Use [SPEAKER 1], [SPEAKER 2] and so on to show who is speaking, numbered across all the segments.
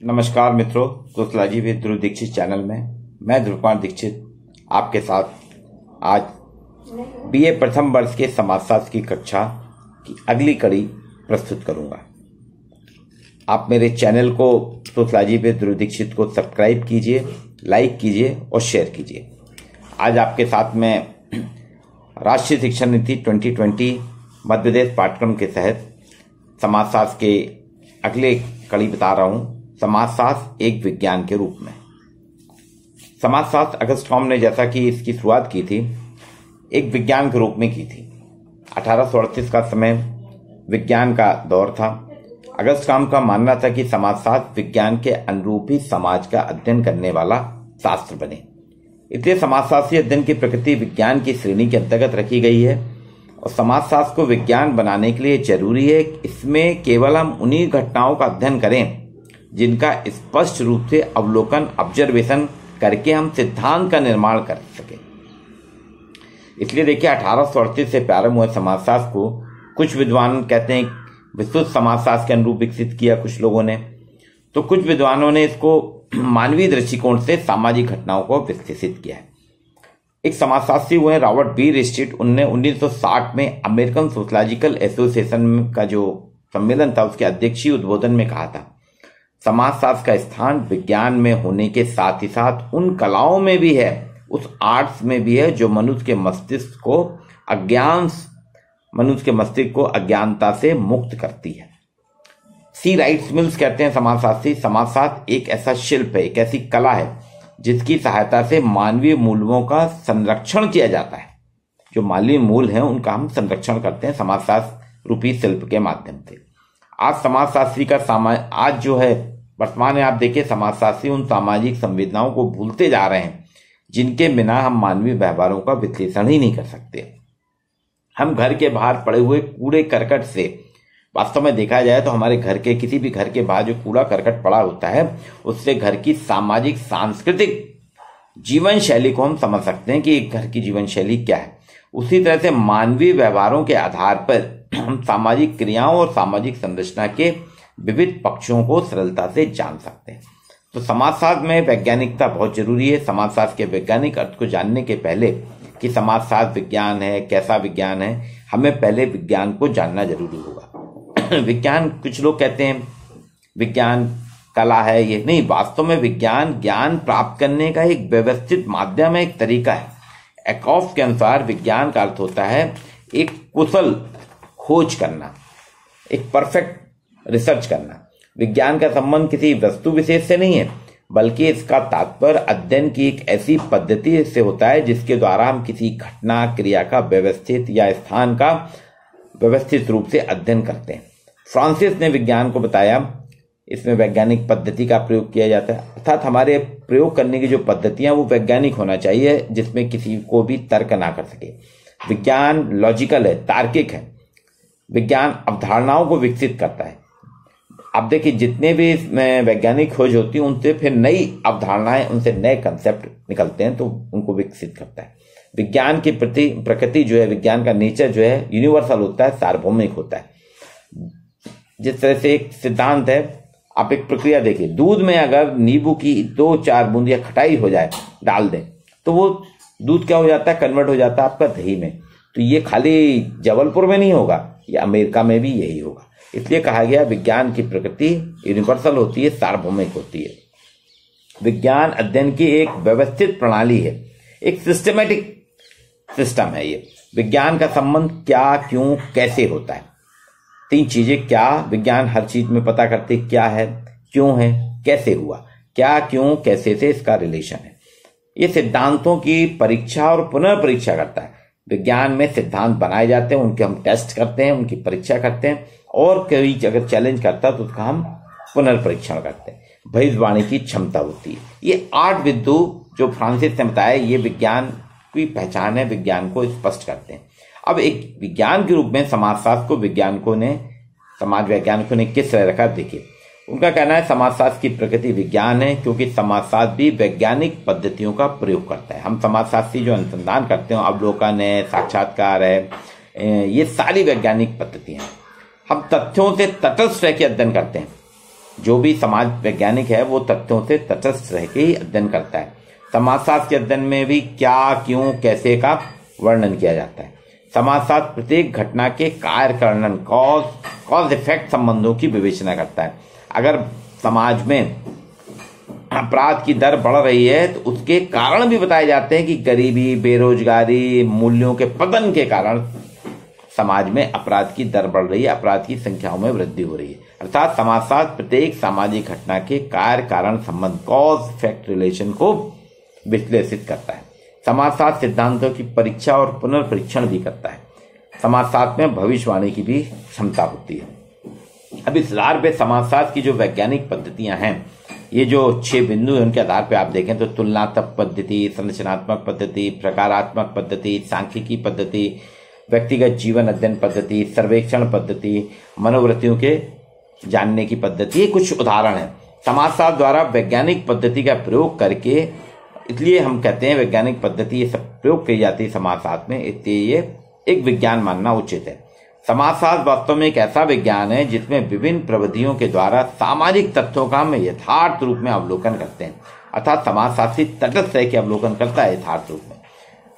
[SPEAKER 1] नमस्कार मित्रों, sociology with Dhruv Dikshit channel में मैं ध्रुव कुमार दीक्षित आपके साथ आज बीए प्रथम वर्ष के समाजशास्त्र की कक्षा की अगली कड़ी प्रस्तुत करूंगा। आप मेरे चैनल को सोशलॉजी विद ध्रुव दीक्षित को सब्सक्राइब कीजिए, लाइक कीजिए और शेयर कीजिए। आज आपके साथ में राष्ट्रीय शिक्षा नीति 2020 मध्य प्रदेश पाठ्यक्रम के तहत समाजशास्त्र के अगले कड़ी बता रहा हूं। समाजशास्त्र एक विज्ञान के रूप में। समाजशास्त्र अगस्त कॉम ने जैसा कि इसकी शुरुआत की थी एक विज्ञान के रूप में की थी। 1838 का समय विज्ञान का दौर था। अगस्त कॉम का मानना था कि समाजशास्त्र विज्ञान के अनुरूप ही समाज का अध्ययन करने वाला शास्त्र बने। इसलिए समाजशास्त्रीय अध्ययन की प्रकृति विज्ञान की श्रेणी के अंतर्गत रखी गई है और समाजशास्त्र को विज्ञान बनाने के लिए जरूरी है इसमें केवल हम उन्हीं घटनाओं का अध्ययन करें जिनका स्पष्ट रूप से अवलोकन ऑब्जर्वेशन करके हम सिद्धांत का निर्माण कर सके। इसलिए देखिए 1838 से प्रारंभ हुए समाजशास्त्र को कुछ विद्वान कहते हैं विस्तृत समाजशास्त्र के अनुरूप विकसित किया कुछ लोगों ने, तो कुछ विद्वानों ने इसको मानवीय दृष्टिकोण से सामाजिक घटनाओं को विकसित किया है। एक समाजशास्त्री हुए रॉबर्ट बी रिस्टिट, उनने 1960 में अमेरिकन सोशलॉजिकल एसोसिएशन का जो सम्मेलन था उसके अध्यक्षीय उद्बोधन में कहा था, समाजशास्त्र का स्थान विज्ञान में होने के साथ ही साथ उन कलाओं में भी है, उस आर्ट्स में भी है जो मनुष्य के मस्तिष्क को अज्ञानता से मुक्त करती है। सी राइट्स मिल्स कहते हैं समाजशास्त्री, समाजशास्त्र एक ऐसा शिल्प है, एक ऐसी कला है जिसकी सहायता से मानवीय मूल्यों का संरक्षण किया जाता है। जो मानवीय मूल हैं उनका हम संरक्षण करते हैं समाजशास्त्र रूपी शिल्प के माध्यम से। आज समाजशास्त्री का आज जो है वर्तमान में आप देखिए समाजशास्त्री उन सामाजिक संवेदनाओं को भूलते जा रहे हैं जिनके बिना हम मानवीय व्यवहारों का विश्लेषण ही नहीं कर सकते। हम घर के बाहर पड़े हुए कूड़े करकट से, वास्तव में देखा जाए तो हमारे घर के किसी भी घर के बाहर जो कूड़ा करकट पड़ा होता है उससे घर की सामाजिक सांस्कृतिक जीवन शैली को हम समझ सकते हैं कि एक घर की जीवन शैली क्या है। उसी तरह से मानवीय व्यवहारों के आधार पर हम सामाजिक क्रियाओं और सामाजिक संरचना के विविध पक्षों को सरलता से जान सकते हैं। तो समाजशास्त्र में वैज्ञानिकता बहुत जरूरी है। समाजशास्त्र के वैज्ञानिक अर्थ को जानने के पहले कि समाजशास्त्र विज्ञान है, कैसा विज्ञान है, हमें पहले विज्ञान को जानना जरूरी होगा। विज्ञान, कुछ लोग कहते हैं विज्ञान कला है, ये नहीं, वास्तव में विज्ञान ज्ञान प्राप्त करने का एक व्यवस्थित माध्यम है, एक तरीका है। एकॉफ के अनुसार विज्ञान का अर्थ होता है एक कुशल खोज करना, एक परफेक्ट रिसर्च करना। विज्ञान का संबंध किसी वस्तु विशेष से नहीं है बल्कि इसका तात्पर्य अध्ययन की एक ऐसी पद्धति से होता है जिसके द्वारा हम किसी घटना क्रिया का व्यवस्थित या स्थान का व्यवस्थित रूप से अध्ययन करते हैं। फ्रांसिस ने विज्ञान को बताया इसमें वैज्ञानिक पद्धति का प्रयोग किया जाता है, अर्थात हमारे प्रयोग करने की जो पद्धतियां वो वैज्ञानिक होना चाहिए जिसमें किसी को भी तर्क ना कर सके। विज्ञान लॉजिकल है, तार्किक है। विज्ञान अवधारणाओं को विकसित करता है। अब देखिए जितने भी इसमें वैज्ञानिक खोज होती है उनसे फिर नई अवधारणाएं, उनसे नए कंसेप्ट निकलते हैं तो उनको विकसित करता है। विज्ञान की प्रकृति जो है, विज्ञान का नेचर जो है यूनिवर्सल होता है, सार्वभौमिक होता है। जिस तरह से एक सिद्धांत है, आप एक प्रक्रिया देखिए, दूध में अगर नींबू की 2-4 बूंद या खटाई हो जाए डाल दें तो वो दूध क्या हो जाता है, कन्वर्ट हो जाता है आपका दही में। तो ये खाली जबलपुर में नहीं होगा, ये अमेरिका में भी यही होगा। इसलिए कहा गया विज्ञान की प्रकृति यूनिवर्सल होती है, सार्वभौमिक होती है। विज्ञान अध्ययन की एक व्यवस्थित प्रणाली है, एक सिस्टमेटिक सिस्टम है। ये विज्ञान का संबंध क्या, क्यों, कैसे होता है। 3 चीजें, क्या, विज्ञान हर चीज में पता करते क्या है, क्यों है, कैसे हुआ। क्या, क्यों, कैसे से इसका रिलेशन है। ये सिद्धांतों की परीक्षा और पुनर्परीक्षा करता है। विज्ञान में सिद्धांत बनाए जाते हैं, उनके हम टेस्ट करते हैं, उनकी परीक्षा करते हैं और कोई अगर चैलेंज करता है तो उसका हम पुनर्परीक्षण करते हैं। भविष्यवाणी की क्षमता होती है। ये 8 बिंदु जो फ्रांसिस ने बताया ये विज्ञान की पहचान है, विज्ञान को स्पष्ट करते हैं। अब एक विज्ञान के रूप में समाजशास्त्र को समाज वैज्ञानिकों ने किस तरह रखा, देखिए उनका कहना है समाजशास्त्र की प्रकृति विज्ञान है क्योंकि समाजशास्त्र भी वैज्ञानिक पद्धतियों का प्रयोग करता है। हम समाजशास्त्री जो अनुसंधान करते हैं, अवलोकन है, साक्षात्कार है, ये सारी वैज्ञानिक पद्धतियां हैं। हम तथ्यों से तटस्थ रह के अध्ययन करते हैं। जो भी समाज वैज्ञानिक है वो तथ्यों से तटस्थ रह के ही अध्ययन करता है। समाजशास्त्र के अध्ययन में भी क्या, क्यों, कैसे का वर्णन किया जाता है। समाजशास्त्र प्रत्येक घटना के कार्य कारण, कॉज इफेक्ट संबंधों की विवेचना करता है। अगर समाज में अपराध की दर बढ़ रही है तो उसके कारण भी बताए जाते हैं कि गरीबी, बेरोजगारी, मूल्यों के पतन के कारण समाज में अपराध की दर बढ़ रही है, अपराध की संख्याओं में वृद्धि हो रही है। अर्थात समाजशास्त्र प्रत्येक सामाजिक घटना के कार्य कारण संबंध, कॉज इफेक्ट रिलेशन को विश्लेषित करता है। समाजशास्त्र सिद्धांतों की परीक्षा और पुनर्परीक्षण भी करता है। समाजशास्त्र में भविष्यवाणी की भी क्षमता होती है। अब इस आधार पे समाजशास्त्र की जो वैज्ञानिक पद्धतियां हैं, ये जो 6 बिंदु है उनके आधार पे आप देखें तो तुलनात्मक पद्धति, संरचनात्मक पद्धति, प्रकारात्मक पद्धति, सांख्यिकी पद्धति, व्यक्तिगत जीवन अध्ययन पद्धति, सर्वेक्षण पद्धति, मनोवृत्तियों के जानने की पद्धति, ये कुछ उदाहरण है। समाजशास्त्र द्वारा वैज्ञानिक पद्धति का प्रयोग करके, इसलिए हम कहते हैं वैज्ञानिक पद्धति ये सब प्रयोग की जाती है समाजशास्त्र में, इसलिए ये एक विज्ञान मानना उचित है। समाजशास्त्र वास्तव में एक ऐसा विज्ञान है जिसमें विभिन्न प्रविधियों के द्वारा सामाजिक तथ्यों का हम यथार्थ रूप में अवलोकन करते हैं। अर्थात समाजशास्त्री तटस्थ है कि अवलोकन करता है यथार्थ रूप में।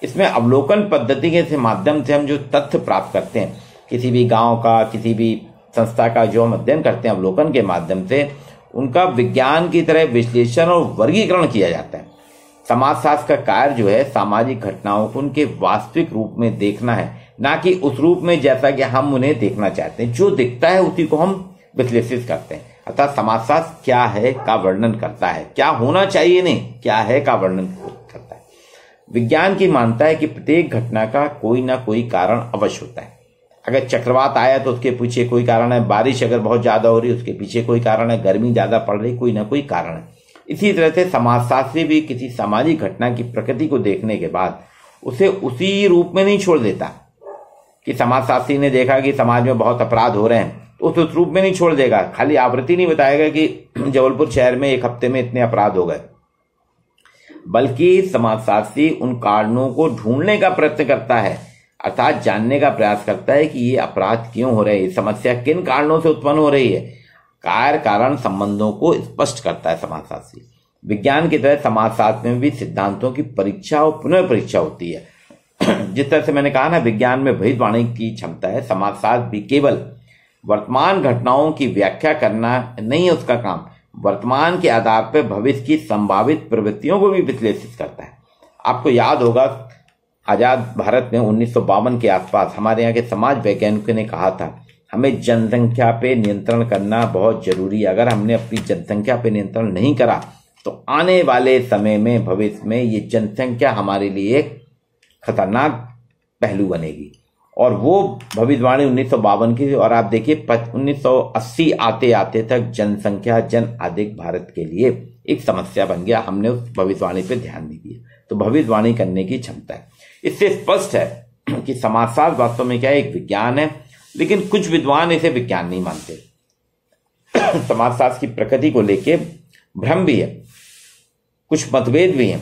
[SPEAKER 1] इसमें अवलोकन पद्धति के माध्यम से हम जो तथ्य प्राप्त करते हैं, किसी भी गांव का, किसी भी संस्था का जो हम अध्ययन करते हैं अवलोकन के माध्यम से, उनका विज्ञान की तरह विश्लेषण और वर्गीकरण किया जाता है। समाजशास्त्र का कार्य जो है सामाजिक घटनाओं को उनके वास्तविक रूप में देखना है, ना कि उस रूप में जैसा कि हम उन्हें देखना चाहते हैं। जो दिखता है उसी को हम विश्लेषित करते हैं। अर्थात समाजशास्त्र क्या है का वर्णन करता है, क्या होना चाहिए नहीं, क्या है का वर्णन करता है। विज्ञान की मानता है कि प्रत्येक घटना का कोई ना कोई कारण अवश्य होता है। अगर चक्रवात आया तो उसके पीछे कोई कारण है, बारिश अगर बहुत ज्यादा हो रही है उसके पीछे कोई कारण है, गर्मी ज्यादा पड़ रही कोई ना कोई कारण है। इसी तरह से समाजशास्त्री भी किसी सामाजिक घटना की प्रकृति को देखने के बाद उसे उसी रूप में नहीं छोड़ देता कि समाजशास्त्री ने देखा कि समाज में बहुत अपराध हो रहे हैं तो उस रूप में नहीं छोड़ देगा, खाली आवृत्ति नहीं बताएगा कि जबलपुर शहर में एक हफ्ते में इतने अपराध हो गए, बल्कि समाजशास्त्री उन कारणों को ढूंढने का प्रयत्न करता है। अर्थात जानने का प्रयास करता है कि ये अपराध क्यों हो रहे हैं, समस्या किन कारणों से उत्पन्न हो रही है। कार्य कारण संबंधों को स्पष्ट करता है समाजशास्त्री। विज्ञान की तरह समाजशास्त्र में भी सिद्धांतों की परीक्षा और पुनर्परीक्षा होती है। जिस तरह से मैंने कहा ना, विज्ञान में भविष्यवाणी की क्षमता है, समाजशास्त्र भी केवल वर्तमान घटनाओं की व्याख्या करना नहीं है उसका काम, वर्तमान के आधार पर भविष्य की संभावित प्रवृत्तियों को भी विश्लेषित करता है। आपको याद होगा आजाद भारत में 1952 के आसपास हमारे यहाँ के समाज वैज्ञानिकों ने कहा था हमें जनसंख्या पे नियंत्रण करना बहुत जरूरी है। अगर हमने अपनी जनसंख्या पे नियंत्रण नहीं करा तो आने वाले समय में, भविष्य में, ये जनसंख्या हमारे लिए एक खतरनाक पहलू बनेगी। और वो भविष्यवाणी 1952 की, और आप देखिए 1980 आते आते तक जनसंख्या, जन अधिक भारत के लिए एक समस्या बन गया। हमने उस भविष्यवाणी पे ध्यान नहीं दिया। तो भविष्यवाणी करने की क्षमता है। इससे स्पष्ट है कि समाजशास्त्र वास्तव में क्या है, एक विज्ञान है, लेकिन कुछ विद्वान इसे विज्ञान नहीं मानते। समाजशास्त्र की प्रकृति को लेके भ्रम भी है, कुछ मतभेद भी हैं।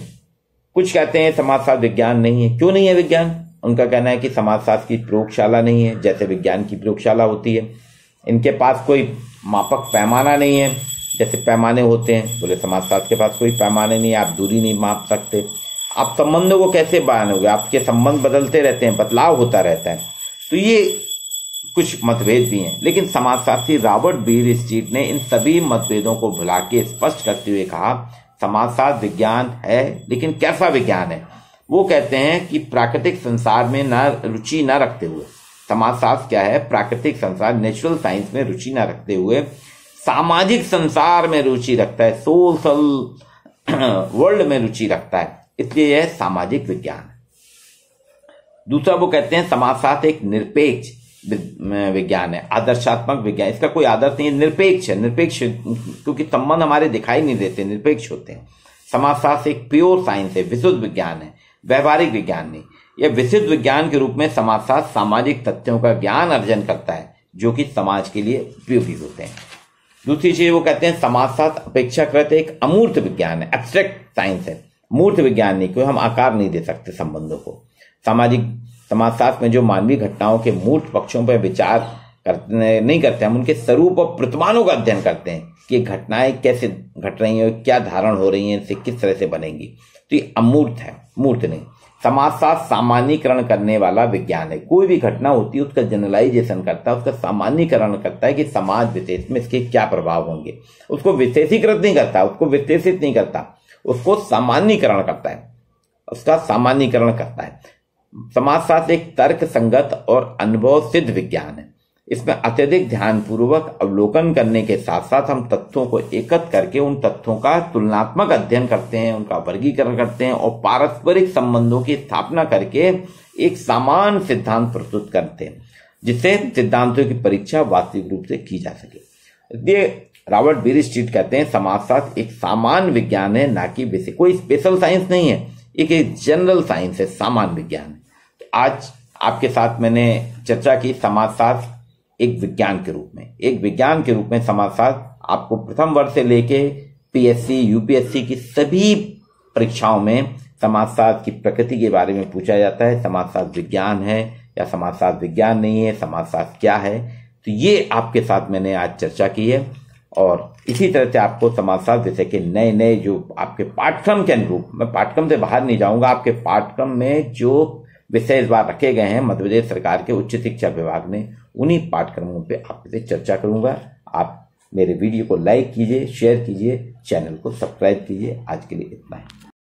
[SPEAKER 1] कुछ कहते हैं समाजशास्त्र विज्ञान नहीं है। क्यों नहीं है विज्ञान? उनका कहना है कि समाजशास्त्र की प्रयोगशाला नहीं है, जैसे विज्ञान की प्रयोगशाला होती है। इनके पास कोई मापक पैमाना नहीं है, जैसे पैमाने होते हैं। बोले समाजशास्त्र के पास कोई पैमाने नहीं है, आप दूरी नहीं माप सकते, आप संबंधों को कैसे बयानोगे, आपके संबंध बदलते रहते हैं, बदलाव होता रहता है। तो ये कुछ मतभेद भी हैं। लेकिन समाजशास्त्री रॉबर्ट बीर स्ट्रीट ने इन सभी मतभेदों को भुला के स्पष्ट करते हुए कहा समाजशास्त्र विज्ञान है, लेकिन कैसा विज्ञान है? वो कहते हैं कि प्राकृतिक संसार में रुचि न रखते हुए, समाजशास्त्र क्या है, प्राकृतिक संसार, नेचुरल साइंस में रुचि न रखते हुए सामाजिक संसार में रुचि रखता है, सोशल वर्ल्ड में रुचि रखता है, इसलिए यह सामाजिक विज्ञान है। दूसरा वो कहते हैं समाजशास्त्र एक निरपेक्ष विज्ञान है, आदर्शात्मक विज्ञान। इसका कोई आदर्श नहीं है, निरपेक्ष है। निरपेक्ष क्योंकि संबंध हमारे दिखाई नहीं देते, निरपेक्ष होते हैं। समाजशास्त्र एक प्योर साइंस है, विशुद्ध विज्ञान है, व्यवहारिक विज्ञान नहीं। यह विशुद्ध विज्ञान के रूप में समाजशास्त्र सामाजिक तथ्यों का ज्ञान अर्जन करता है जो कि समाज के लिए उपयोगी होते हैं। दूसरी चीज वो कहते हैं समाजशास्त्र अपेक्षाकृत एक अमूर्त विज्ञान है, एब्स्ट्रैक्ट साइंस है, मूर्त विज्ञान नहीं, क्योंकि हम आकार नहीं दे सकते संबंधों को। समाजशास्त्र में जो मानवीय घटनाओं के मूर्त पक्षों पर विचार नहीं करते, हम उनके स्वरूप और प्रतिमानों का अध्ययन करते हैं कि घटनाएं कैसे घट रही हैं, क्या धारण हो रही हैं, इनसे किस तरह से बनेंगी। तो ये अमूर्त है, मूर्त नहीं। समाजशास्त्र सामान्यीकरण करने वाला विज्ञान है। कोई भी घटना होती है उसका जनरलाइजेशन करता है, उसका सामान्यीकरण करता है कि समाज विशेष में इसके क्या प्रभाव होंगे। उसको विशेषीकृत नहीं करता, उसको विशेषित नहीं करता, उसको सामान्यीकरण करता है, उसका सामान्यीकरण करता है। समाजशास्त्र एक तर्क संगत और अनुभव सिद्ध विज्ञान है। इसमें अत्यधिक ध्यानपूर्वक अवलोकन करने के साथ साथ हम तथ्यों को एकत्र करके उन तथ्यों का तुलनात्मक अध्ययन करते हैं, उनका वर्गीकरण करते हैं और पारस्परिक संबंधों की स्थापना करके एक समान सिद्धांत प्रस्तुत करते हैं, जिससे सिद्धांतों की परीक्षा वास्तविक रूप से की जा सके। इसलिए रॉबर्ट बीयरस्ट्रीट कहते हैं समाजशास्त्र एक सामान्य विज्ञान है, ना कि विषय। कोई स्पेशल साइंस नहीं है, एक जनरल साइंस है, सामान्य विज्ञान है। तो आज आपके साथ मैंने चर्चा की समाजशास्त्र एक विज्ञान के रूप में। एक विज्ञान के रूप में समाजशास्त्र आपको प्रथम वर्ष से लेके पीएससी, यूपीएससी की सभी परीक्षाओं में समाजशास्त्र की प्रकृति के बारे में पूछा जाता है। समाजशास्त्र विज्ञान है या समाजशास्त्र विज्ञान नहीं है, समाजशास्त्र क्या है। तो ये आपके साथ मैंने आज चर्चा की है और इसी तरह से आपको समाजशास्त्र विषय के नए नए जो आपके पाठ्यक्रम के अनुरूप, मैं पाठ्यक्रम से बाहर नहीं जाऊंगा, आपके पाठ्यक्रम में जो विषय इस बार रखे गए हैं मध्य प्रदेश सरकार के उच्च शिक्षा विभाग ने, उन्हीं पाठ्यक्रमों पे आपसे चर्चा करूंगा। आप मेरे वीडियो को लाइक कीजिए, शेयर कीजिए, चैनल को सब्सक्राइब कीजिए। आज के लिए इतना है।